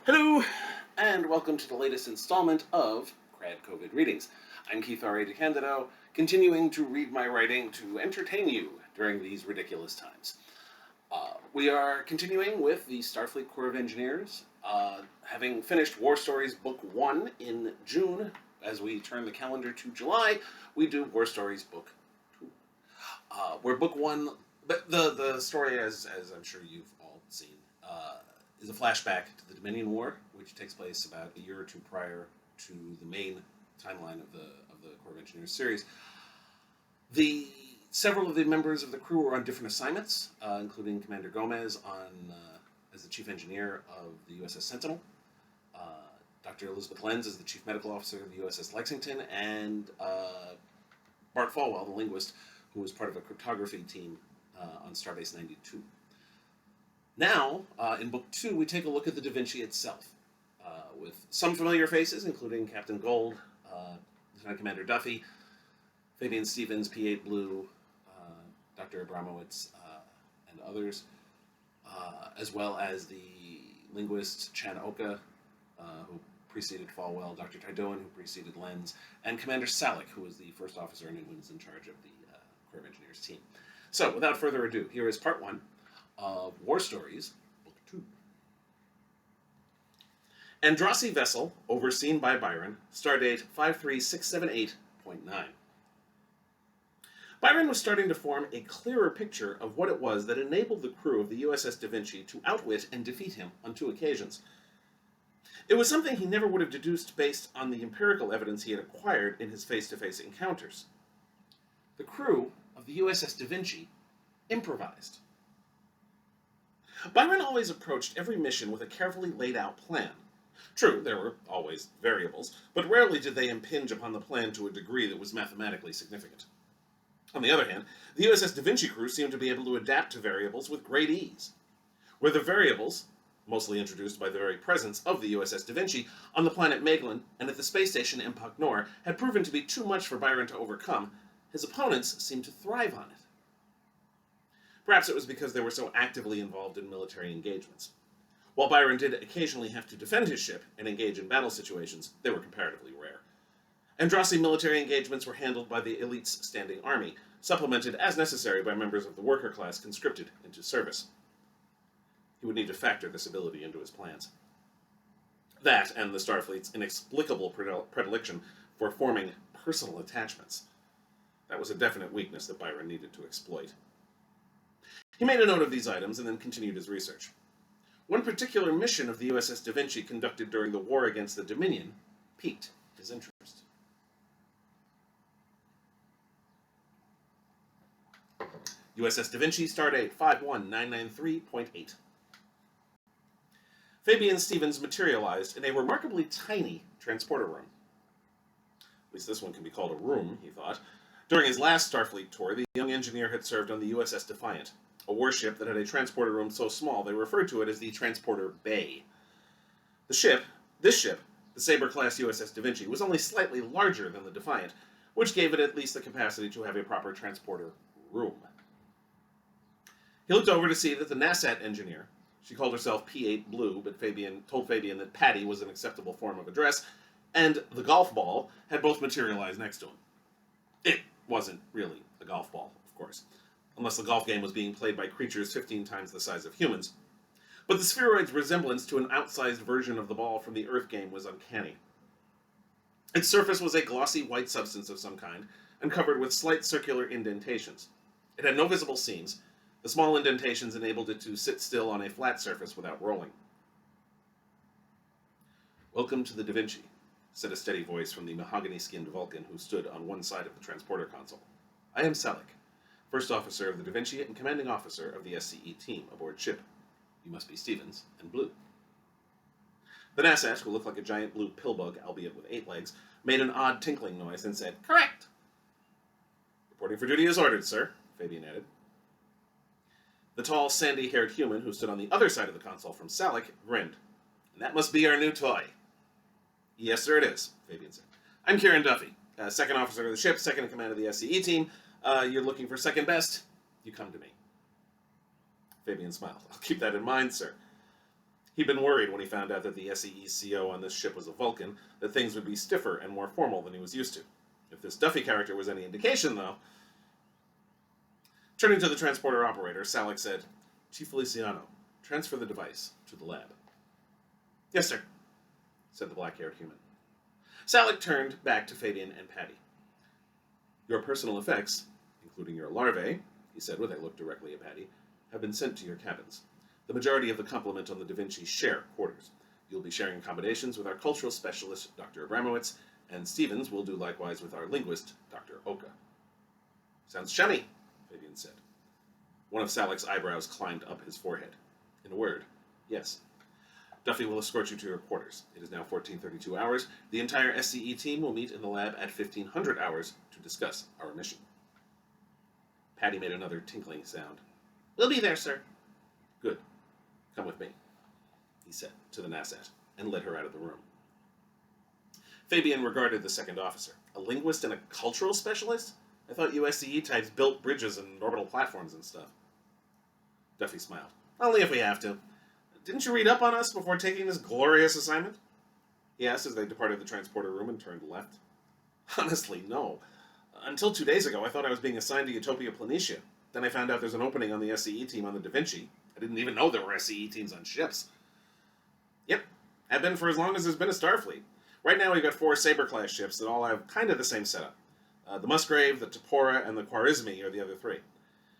Hello, and welcome to the latest installment of KRAD COVID Readings. I'm Keith R.A. DeCandido, continuing to read my writing to entertain you during these ridiculous times. We are continuing with the STARFLEET Corps of Engineers, having finished War Stories Book 1 in June. As we turn the calendar to July, we do War Stories Book 2. Where Book 1, but the story, as I'm sure you've all seen, is a flashback to the Dominion War, which takes place about a year or two prior to the main timeline of the Corps of Engineers series. Several of the members of the crew were on different assignments, including Commander Gomez as the chief engineer of the U.S.S. Sentinel, Dr. Elizabeth Lenz as the chief medical officer of the U.S.S. Lexington, and Bart Falwell, the linguist, who was part of a cryptography team on Starbase 92. Now, in Book 2, we take a look at the Da Vinci itself, with some familiar faces, including Captain Gold, Lieutenant Commander Duffy, Fabian Stevens, P-8 Blue, Dr. Abramowitz, and others, as well as the linguist Chan Oka, who preceded Falwell, Dr. Tydoan, who preceded Lenz, and Commander Salick, who was the first officer and who was in charge of the Corps of Engineers team. So, without further ado, here is Part 1 of War Stories, Book 2. Andrassy vessel, overseen by Byron, stardate 53678.9. Byron was starting to form a clearer picture of what it was that enabled the crew of the U.S.S. Da Vinci to outwit and defeat him on 2 occasions. It was something he never would have deduced based on the empirical evidence he had acquired in his face-to-face encounters. The crew of the U.S.S. Da Vinci improvised. Byron always approached every mission with a carefully laid-out plan. True, there were always variables, but rarely did they impinge upon the plan to a degree that was mathematically significant. On the other hand, the U.S.S. Da Vinci crew seemed to be able to adapt to variables with great ease. Where the variables, mostly introduced by the very presence of the U.S.S. Da Vinci on the planet Magellan and at the space station Empok Nor, had proven to be too much for Byron to overcome, his opponents seemed to thrive on it. Perhaps it was because they were so actively involved in military engagements. While Byron did occasionally have to defend his ship and engage in battle situations, they were comparatively rare. Andrassy military engagements were handled by the elite's standing army, supplemented as necessary by members of the worker class conscripted into service. He would need to factor this ability into his plans. That, and the Starfleet's inexplicable predilection for forming personal attachments. That was a definite weakness that Byron needed to exploit. He made a note of these items and then continued his research. One particular mission of the U.S.S. Da Vinci conducted during the war against the Dominion piqued his interest. U.S.S. Da Vinci, stardate 51993.8. Fabian Stevens materialized in a remarkably tiny transporter room. At least this one can be called a room, he thought. During his last Starfleet tour, the young engineer had served on the U.S.S. Defiant, a warship that had a transporter room so small they referred to it as the transporter bay. This ship, the Sabre-class U.S.S. Da Vinci, was only slightly larger than the Defiant, which gave it at least the capacity to have a proper transporter room. He looked over to see that the NASAT engineer, she called herself P-8 Blue, but told Fabian that Patty was an acceptable form of address, and the golf ball had both materialized next to him. It wasn't really a golf ball, of course, unless the golf game was being played by creatures 15 times the size of humans. But the spheroid's resemblance to an outsized version of the ball from the Earth game was uncanny. Its surface was a glossy white substance of some kind, and covered with slight circular indentations. It had no visible seams. The small indentations enabled it to sit still on a flat surface without rolling. "Welcome to the Da Vinci," said a steady voice from the mahogany-skinned Vulcan who stood on one side of the transporter console. "I am Salick, first officer of the Da Vinci and commanding officer of the S.C.E. team aboard ship. You must be Stevens and Blue." The NASAT, who looked like a giant blue pillbug, albeit with 8 legs, made an odd tinkling noise and said, "Correct." "Reporting for duty as ordered, sir," Fabian added. The tall, sandy-haired human who stood on the other side of the console from Salick grinned. "And that must be our new toy." "Yes, sir, it is," Fabian said. "I'm Kieran Duffy, second officer of the ship, second in command of the S.C.E. team. You're looking for second best? You come to me." Fabian smiled. "I'll keep that in mind, sir." He'd been worried when he found out that the S.C.E. CO on this ship was a Vulcan, that things would be stiffer and more formal than he was used to. If this Duffy character was any indication, though... Turning to the transporter operator, Salek said, "Chief Feliciano, transfer the device to the lab." "Yes, sir," said the black-haired human. Salek turned back to Fabian and Patty. "Your personal effects, including your larvae," he said with a look directly at Patty, "have been sent to your cabins. The majority of the complement on the Da Vinci share quarters. You'll be sharing accommodations with our cultural specialist, Dr. Abramowitz, and Stevens will do likewise with our linguist, Dr. Oka." "Sounds chummy," Fabian said. One of Salek's eyebrows climbed up his forehead. "In a word, yes. Duffy will escort you to your quarters. It is now 1432 hours. The entire S.C.E. team will meet in the lab at 1500 hours to discuss our mission." Patty made another tinkling sound. "We'll be there, sir." "Good. Come with me," he said to the Nassat, and led her out of the room. Fabian regarded the second officer. A linguist and a cultural specialist? I thought U.S.S types built bridges and orbital platforms and stuff. Duffy smiled. "Only if we have to. Didn't you read up on us before taking this glorious assignment?" he asked as they departed the transporter room and turned left. "Honestly, no. Until 2 days ago, I thought I was being assigned to Utopia Planitia. Then I found out there's an opening on the S.C.E. team on the Da Vinci. I didn't even know there were S.C.E. teams on ships." "Yep. Have been for as long as there's been a Starfleet. Right now we've got 4 Sabre-class ships that all have kind of the same setup. The Musgrave, the Topora, and the Khwarizmi are the other 3.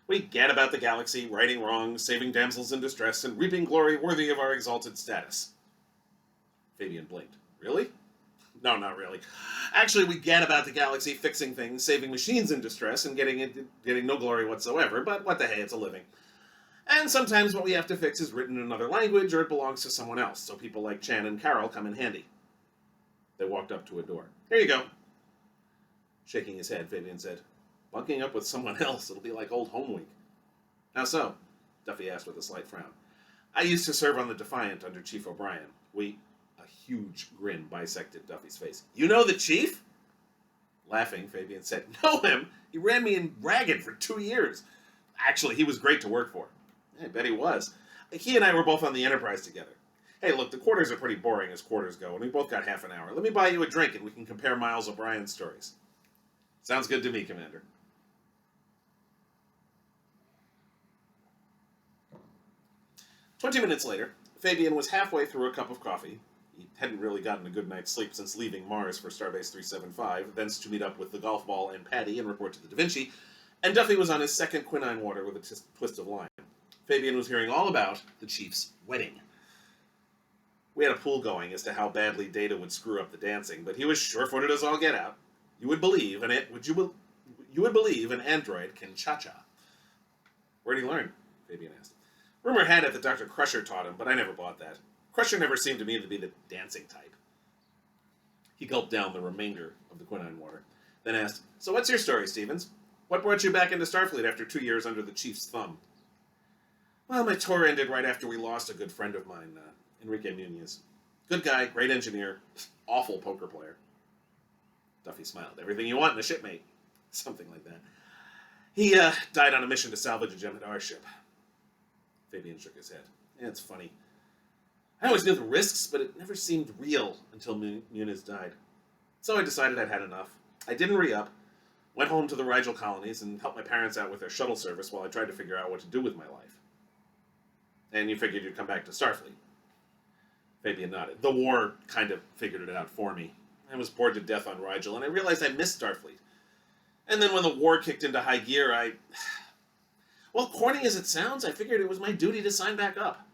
We gad about the galaxy, righting wrongs, saving damsels in distress, and reaping glory worthy of our exalted status." Fabian blinked. "Really?" "No, not really. Actually, we gad about the galaxy, fixing things, saving machines in distress, and getting no glory whatsoever, but what the hey, it's a living. And sometimes what we have to fix is written in another language, or it belongs to someone else, so people like Chan and Carol come in handy." They walked up to a door. "Here you go." Shaking his head, Fabian said, "Bunking up with someone else, it'll be like old home week." "How so?" Duffy asked with a slight frown. "I used to serve on the Defiant under Chief O'Brien. A huge grin bisected Duffy's face. "You know the Chief?" Laughing, Fabian said, "Know him? He ran me in ragged for 2 years. Actually, he was great to work for." "I bet he was. He and I were both on the Enterprise together. Hey, look, the quarters are pretty boring as quarters go, and we both got half an hour. Let me buy you a drink and we can compare Miles O'Brien's stories." "Sounds good to me, Commander." 20 minutes later, Fabian was halfway through a cup of coffee. He hadn't really gotten a good night's sleep since leaving Mars for Starbase 375, thence to meet up with the golf ball and Patty and report to the Da Vinci, and Duffy was on his second quinine water with a twist of lime. Fabian was hearing all about the Chief's wedding. We had a pool going as to how badly Data would screw up the dancing, but he was sure-footed as all get out. You would believe an android can cha-cha. "Where'd he learn?" Fabian asked. "Rumor had it that Dr. Crusher taught him, but I never bought that. Crusher never seemed to me to be the dancing type." He gulped down the remainder of the quinine water, then asked, "So what's your story, Stevens? What brought you back into Starfleet after 2 years under the Chief's thumb?" "Well, my tour ended right after we lost a good friend of mine, Enrique Muniz. Good guy, great engineer, awful poker player." Duffy smiled. "Everything you want in a shipmate." Something like that. "He died on a mission to salvage a Jem'Hadar ship." Fabian shook his head. "It's funny. I always knew the risks, but it never seemed real until Muniz died. So I decided I'd had enough. I didn't re-up, went home to the Rigel colonies, and helped my parents out with their shuttle service while I tried to figure out what to do with my life." "And you figured you'd come back to Starfleet?" Fabian nodded. "The war kind of figured it out for me. I was bored to death on Rigel, and I realized I missed Starfleet. And then when the war kicked into high gear, well, corny as it sounds, I figured it was my duty to sign back up.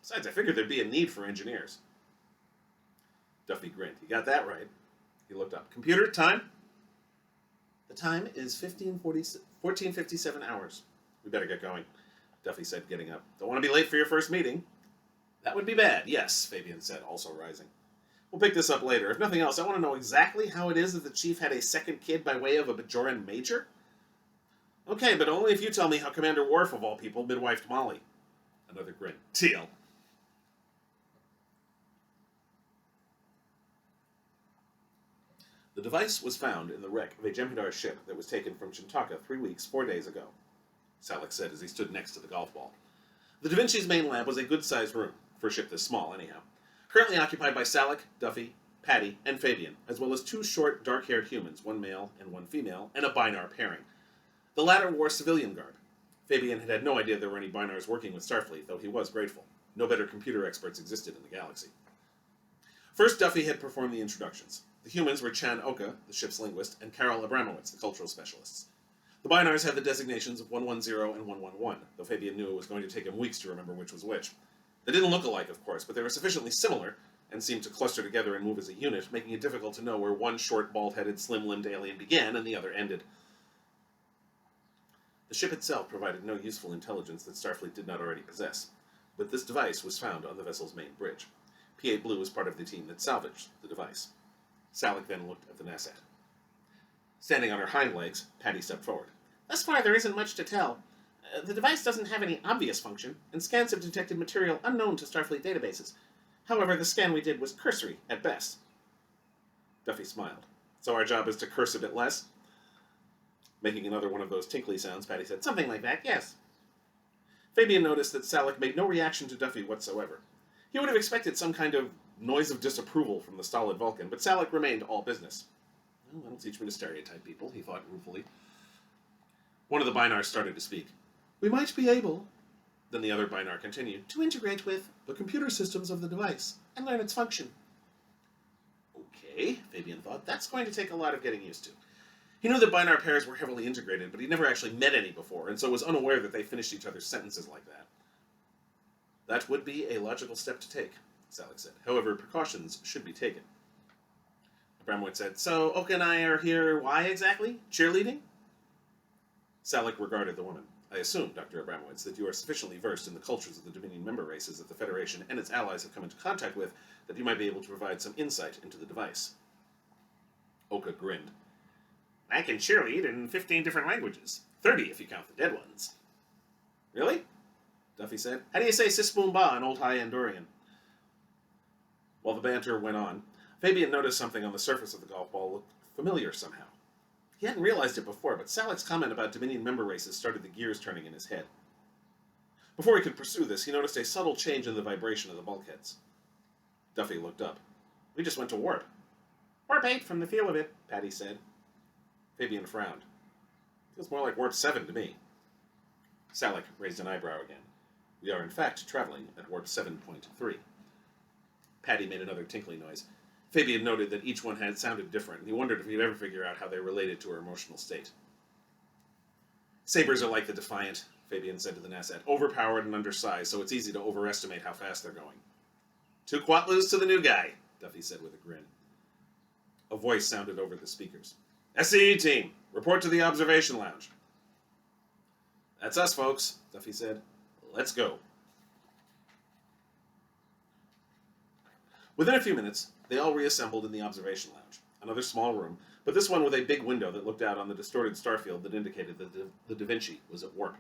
Besides, I figured there'd be a need for engineers." Duffy grinned. "You got that right." He looked up. "Computer, time?" "The time is 14:57 hours. We better get going," Duffy said, getting up. "Don't want to be late for your first meeting." "That would be bad, yes," Fabian said, also rising. "We'll pick this up later. If nothing else, I want to know exactly how it is that the Chief had a second kid by way of a Bajoran major." "Okay, but only if you tell me how Commander Worf, of all people, midwifed Molly." Another grin. "Deal." The device was found in the wreck of a Jem'Hadar ship that was taken from Chintaka 3 weeks, 4 days ago, Salek said as he stood next to the golf ball. The Da Vinci's main lab was a good-sized room. for a ship this small, anyhow. Currently occupied by Salak, Duffy, Patty, and Fabian, as well as 2 short, dark-haired humans, 1 male and 1 female, and a Binar pairing. The latter wore civilian garb. Fabian had no idea there were any Binars working with Starfleet, though he was grateful. No better computer experts existed in the galaxy. First, Duffy had performed the introductions. The humans were Chan Oka, the ship's linguist, and Carol Abramowitz, the cultural specialists. The Binars had the designations of 110 and 111, though Fabian knew it was going to take him weeks to remember which was which. They didn't look alike, of course, but they were sufficiently similar and seemed to cluster together and move as a unit, making it difficult to know where one short, bald-headed, slim-limbed alien began and the other ended. The ship itself provided no useful intelligence that Starfleet did not already possess, but this device was found on the vessel's main bridge. P.A. Blue was part of the team that salvaged the device. Salak then looked at the NASAT. Standing on her hind legs, Patty stepped forward. Thus far, there isn't much to tell. The device doesn't have any obvious function, and scans have detected material unknown to Starfleet databases. However, the scan we did was cursory, at best. Duffy smiled. So our job is to curse a bit less? Making another one of those tinkly sounds, Patty said, something like that, yes. Fabian noticed that Salak made no reaction to Duffy whatsoever. He would have expected some kind of noise of disapproval from the stolid Vulcan, but Salak remained all business. Well, that'll teach me to stereotype people, he thought ruefully. One of the Binars started to speak. We might be able, then the other Binar continued, to integrate with the computer systems of the device and learn its function. Okay, Fabian thought, that's going to take a lot of getting used to. He knew that Binar pairs were heavily integrated, but he'd never actually met any before, and so was unaware that they finished each other's sentences like that. That would be a logical step to take, Salak said. However, precautions should be taken. Abramowitz said, so Oka and I are here, why exactly? Cheerleading? Salak regarded the woman. I assume, Dr. Abramowitz, that you are sufficiently versed in the cultures of the Dominion member races that the Federation and its allies have come into contact with that you might be able to provide some insight into the device. Oka grinned. I can cheerlead in 15 different languages. 30 if you count the dead ones. Really? Duffy said. How do you say Sispoon-Ba in Old High Andorian? While the banter went on, Fabian noticed something on the surface of the golf ball looked familiar somehow. He hadn't realized it before, but Salak's comment about Dominion member races started the gears turning in his head. Before he could pursue this, he noticed a subtle change in the vibration of the bulkheads. Duffy looked up. We just went to warp. Warp 8 from the feel of it, Patty said. Fabian frowned. Feels more like warp 7 to me. Salak raised an eyebrow again. We are in fact traveling at warp 7.3. Patty made another tinkling noise. Fabian noted that each one had sounded different, and he wondered if he'd ever figure out how they related to her emotional state. Sabers are like the Defiant, Fabian said to the NASAT. Overpowered and undersized, so it's easy to overestimate how fast they're going. 2 Quatlus to the new guy, Duffy said with a grin. A voice sounded over the speakers. S.C.E. team, report to the observation lounge. That's us, folks, Duffy said. Let's go. Within a few minutes, they all reassembled in the observation lounge, another small room, but this one with a big window that looked out on the distorted starfield that indicated that the Da Vinci was at warp.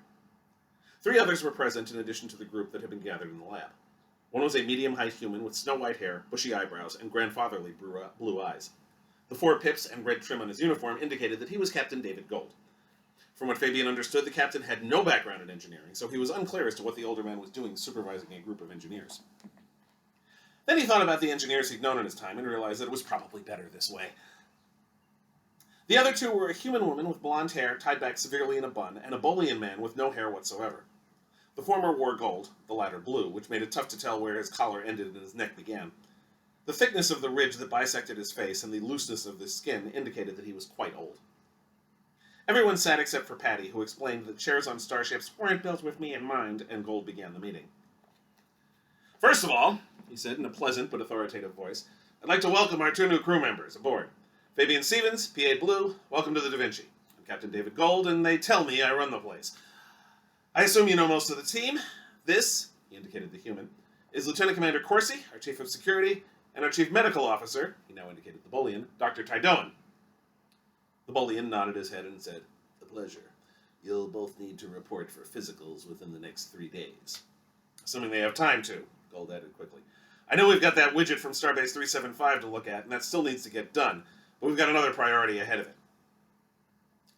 3 others were present in addition to the group that had been gathered in the lab. One was a medium-height human with snow-white hair, bushy eyebrows, and grandfatherly blue eyes. The 4 pips and red trim on his uniform indicated that he was Captain David Gold. From what Fabian understood, the captain had no background in engineering, so he was unclear as to what the older man was doing supervising a group of engineers. Then he thought about the engineers he'd known in his time and realized that it was probably better this way. The other 2 were a human woman with blonde hair tied back severely in a bun, and a Bolian man with no hair whatsoever. The former wore gold, the latter blue, which made it tough to tell where his collar ended and his neck began. The thickness of the ridge that bisected his face and the looseness of his skin indicated that he was quite old. Everyone sat except for Patty, who explained that chairs on starships weren't built with me in mind, and Gold began the meeting. First of all, he said in a pleasant but authoritative voice, I'd like to welcome our 2 new crew members aboard. Fabian Stevens, P.A. Blue, welcome to the Da Vinci. I'm Captain David Gold, and they tell me I run the place. I assume you know most of the team. This, he indicated the human, is Lieutenant Commander Corsi, our Chief of Security, and our Chief Medical Officer, he now indicated the Bolian, Dr. Tydoan. The Bolian nodded his head and said, a pleasure. You'll both need to report for physicals within the next 3 days. Assuming they have time to, Gold added quickly. I know we've got that widget from Starbase 375 to look at, and that still needs to get done, but we've got another priority ahead of it.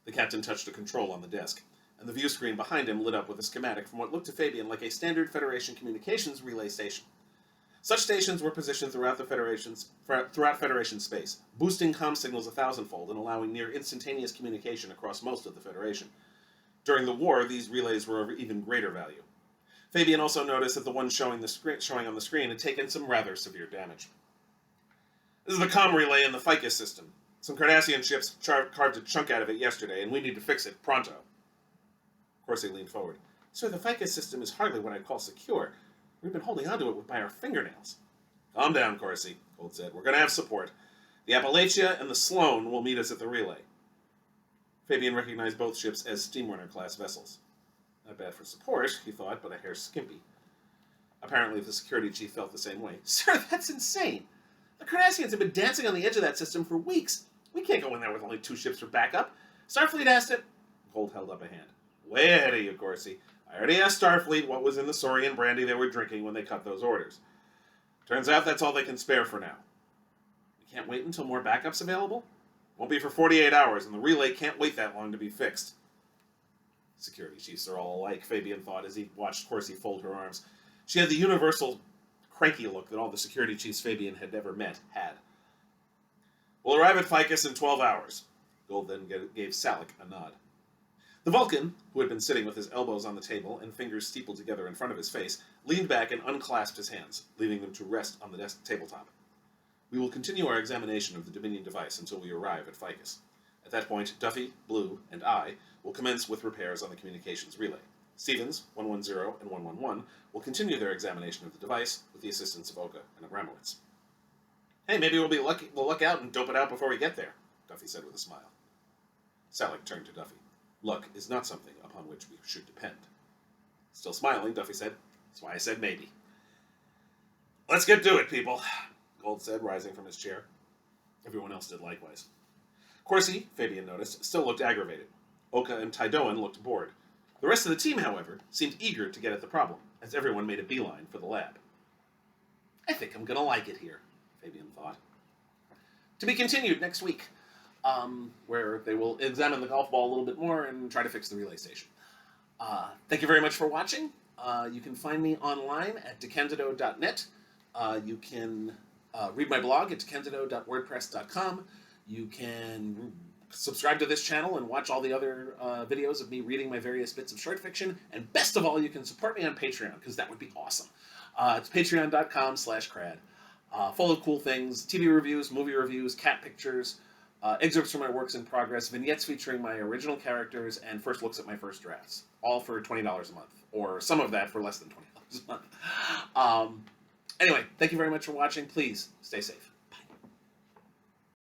The captain touched a control on the desk, and the view screen behind him lit up with a schematic from what looked to Fabian like a standard Federation communications relay station. Such stations were positioned throughout Federation space, boosting comm signals 1,000-fold and allowing near instantaneous communication across most of the Federation. During the war, these relays were of even greater value. Fabian also noticed that the one showing on the screen had taken some rather severe damage. This is the comm relay in the Ficus system. Some Cardassian ships carved a chunk out of it yesterday, and we need to fix it pronto. Corsi leaned forward. Sir, the Ficus system is hardly what I'd call secure. We've been holding onto it by our fingernails. Calm down, Corsi, Gold said. We're going to have support. The Appalachia and the Sloan will meet us at the relay. Fabian recognized both ships as steamrunner-class vessels. Not bad for support, he thought, but a hair skimpy. Apparently, the security chief felt the same way. Sir, that's insane. The Cardassians have been dancing on the edge of that system for weeks. We can't go in there with only 2 ships for backup. Starfleet asked it. Gold held up a hand. Way ahead of you, Corsi. I already asked Starfleet what was in the Saurian brandy they were drinking when they cut those orders. Turns out that's all they can spare for now. We can't wait until more backup's available? Won't be for 48 hours, and the relay can't wait that long to be fixed. Security chiefs are all alike, Fabian thought as he watched Corsi fold her arms. She had the universal cranky look that all the security chiefs Fabian had ever met had. We'll arrive at Ficus in 12 hours. Gold then gave Salik a nod. The Vulcan, who had been sitting with his elbows on the table and fingers steepled together in front of his face, leaned back and unclasped his hands, leaving them to rest on the desk tabletop. We will continue our examination of the Dominion device until we arrive at Ficus. At that point, Duffy, Blue, and I will commence with repairs on the communications relay. Stevens, 110, and 111 will continue their examination of the device with the assistance of Oka and Abramowitz. Hey, maybe we'll luck out and dope it out before we get there, Duffy said with a smile. Salik turned to Duffy. Luck is not something upon which we should depend. Still smiling, Duffy said. That's why I said maybe. Let's get to it, people, Gold said, rising from his chair. Everyone else did likewise. Corsi, Fabian noticed, still looked aggravated. Oka and Tydoan looked bored. The rest of the team, however, seemed eager to get at the problem, as everyone made a beeline for the lab. I think I'm going to like it here, Fabian thought. To be continued next week. Where they will examine the golf ball a little bit more and try to fix the relay station. Thank you very much for watching. You can find me online at DeCandido.net. You can read my blog at DeCandido.wordpress.com. You can subscribe to this channel and watch all the other videos of me reading my various bits of short fiction. And best of all, you can support me on Patreon, because that would be awesome. It's patreon.com/KRAD. Full of cool things, TV reviews, movie reviews, cat pictures, excerpts from my works in progress, vignettes featuring my original characters, and first looks at my first drafts. All for $20 a month, or some of that for less than $20 a month. Anyway, thank you very much for watching. Please, stay safe.